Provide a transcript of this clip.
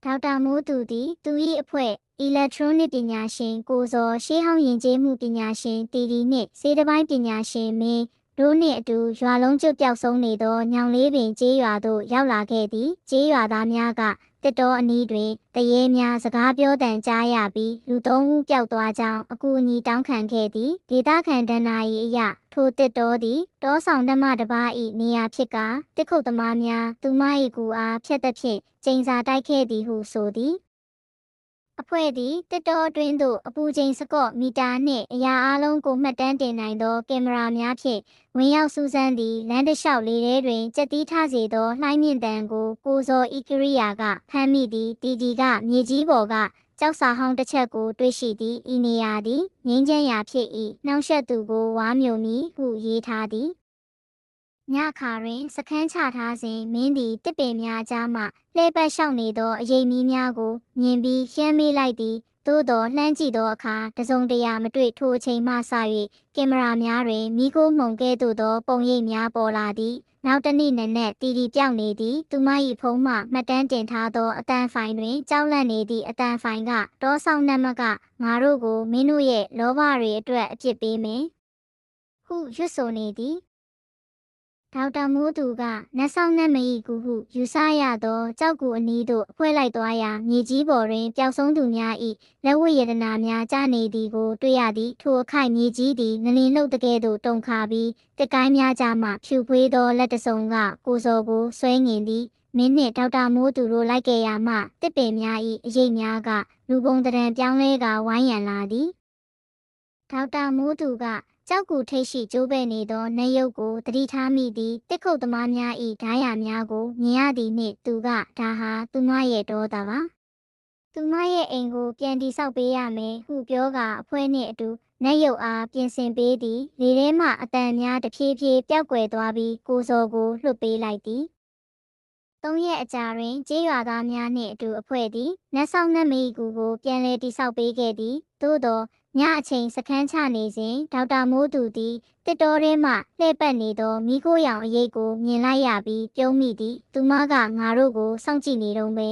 ဒေါက်တာမိုးသူသည်သူ၏အဖွဲ့အီလက်ထရောနစ်ပညာရှင်ကိုဇော်ရှေးဟောင်းယဉ်ကျေးမှုပညာရှင်တီတီနှင့်စေတပိုင်းပညာရှင်မင်းတို့နှင့်အတူရွာလုံးကျွတ်ပျောက်ဆုံးနေသောညောင်လေးပင်ကျေးရွာသို့ရောက်လာခဲ့သည်ကျေးရွာသားများကတစ်တော်အနီးတွင်တရေများစကားပြောတန်ကြားရပြီးလူသုံးဦးပျောက်သွားကြောင်းအကူအညီတောင်းခံခဲ့သည်ဒေသခံဒဏ္ဍာရီအရထိုတစ်တော်သည်တောဆောင်ဓမ္မတစ်ပါး၏နေရာဖြစ်ကာတစ်ခုတ်သမားများသူမ၏ကူအားဖျက်သဖြင့်ကျိန်စာတိုက်ခဲ့သည်ဟုဆိုသည်အဖွဲ့သည်တစ်တော်အတွင်းသို့အပူချိန်စကော့မီတာနှင့်အရာအလုံးကိုမှတ်တမ်းတင်နိုင်သောကင်မရာများဖြင့်ဝင်ရောက်စူးစမ်းသည်လမ်းတစ်လျှောက်လေထဲတွင်ကြက်တီးထစေသောလှိုင်းမြင့်တံကိုဇော်ဤကရိယာကဖမ်းမိသည်တီတီကမြေကြီးပေါ်ကကျောက်စာဟောင်းတစ်ချက်ကိုတွေ့ရှိသည်ဤနေရာသည်ငင်းချမ်းရာဖြစ်၏နှောင့်ယှက်သူကိုဝါမျိုးမီဟုရေးထားသည်ညခါတွင်စခန်းချထားစဉ်မင်းသည်တစ်ပင်များကြားမှလှဲပတ်လျှောက်နေသောအရေးမီးများကိုမြင်ပြီးရှမ်းမေးလိုက်သည်သို့တော်လှမ်းကြည့်သောအခါတစုံတရာမတွေ့ထိုအချိန်မှစ၍ကင်မရာများတွင်မိခိုးမှုန်ကဲ့သို့သောပုံရိပ်များပေါ်လာသည်နောက်တစ်နေ့နံနက်တီတီပြောင်းနေသည်သူမ၏ဖုံးမှမှတ်တမ်းတင်ထားသောအတန်ဖိုင်တွင်ကြောက်လန့်နေသည့်အတန်ဖိုင်ကတောဆောင်နှမကငါတို့ကိုမင်းတို့ရဲ့လောဘတွေအတွက်အပြစ်ပေးမယ်ဟုရွတ်ဆိုနေသည်ဒေါက်တာမိုးသူကနတ်ဆောင်နှက်မ၏ကူဟုယူဆရသောကြောက်ကူအနီးသို့အဖွဲလိုက်သွားရာမြေကြီးပေါ်တွင်ပျောက်ဆုံးသူများ၏လက်ဝတ်ရတနာများကျနေသည်ကိုတွေ့ရသည်ထိုအခိုက်မြေကြီးသည်ငလင်လှုပ်တကဲ့သို့တုန်ခါပြီးတစ်ကိုင်းများကြားမှဖြူဖွေးသောလက်တစုံကကိုဇော်ကိုဆွဲငင်သည်မင်းနှင့်ဒေါက်တာမိုးသူတို့လိုက်ခဲ့ရမှတစ်ပင်များ၏အရေးများကလူပုံတံပြောင်းလဲကဝိုင်းရန်လာသည်ဒေါက်တာမိုးသူကကြောက်ကူထိတ်ရှိကျိုးပဲ့နေသောနတ်ရုပ်ကိုသတိထားမိသည်တစ်ခုတ်သမားများ၏ဓာရများကိုမြင်ရသည်နှင့်သူကဒါဟာသူမရဲ့ဒေါသပါသူမရဲ့အိမ်ကိုပြန်တိဆောက်ပေးရမယ်ဟုပြောကာအဖွဲနှင့်အတူနတ်ရုပ်အားပြင်ဆင်ပေးသည်လေထဲမှအတန်များတဖြည်းဖြည်းပျောက်ကွယ်သွားပြီးကိုဇော်ကိုလွှတ်ပေးလိုက်သည်3 ရက်အကြာတွင်ကျေးရွာသားများနှင့်အတူအဖွဲ့သည်နတ်ဆောင်နှက်မီကူကိုပြန်လည်တိဆောက်ပေးခဲ့သည်သို့သောညအချိန်စခန်းချနေစဉ်ဒေါက်တာမိုးသူသည်တစ်တော်ထဲမှလှည့်ပတ်နေသောမိခိုးရောင်အရိပ်ကိုမြင်လိုက်ရပြီးပြုံးမိသည်သူမကငါတို့ကိုစောင့်ကြည့်နေတုံးပဲ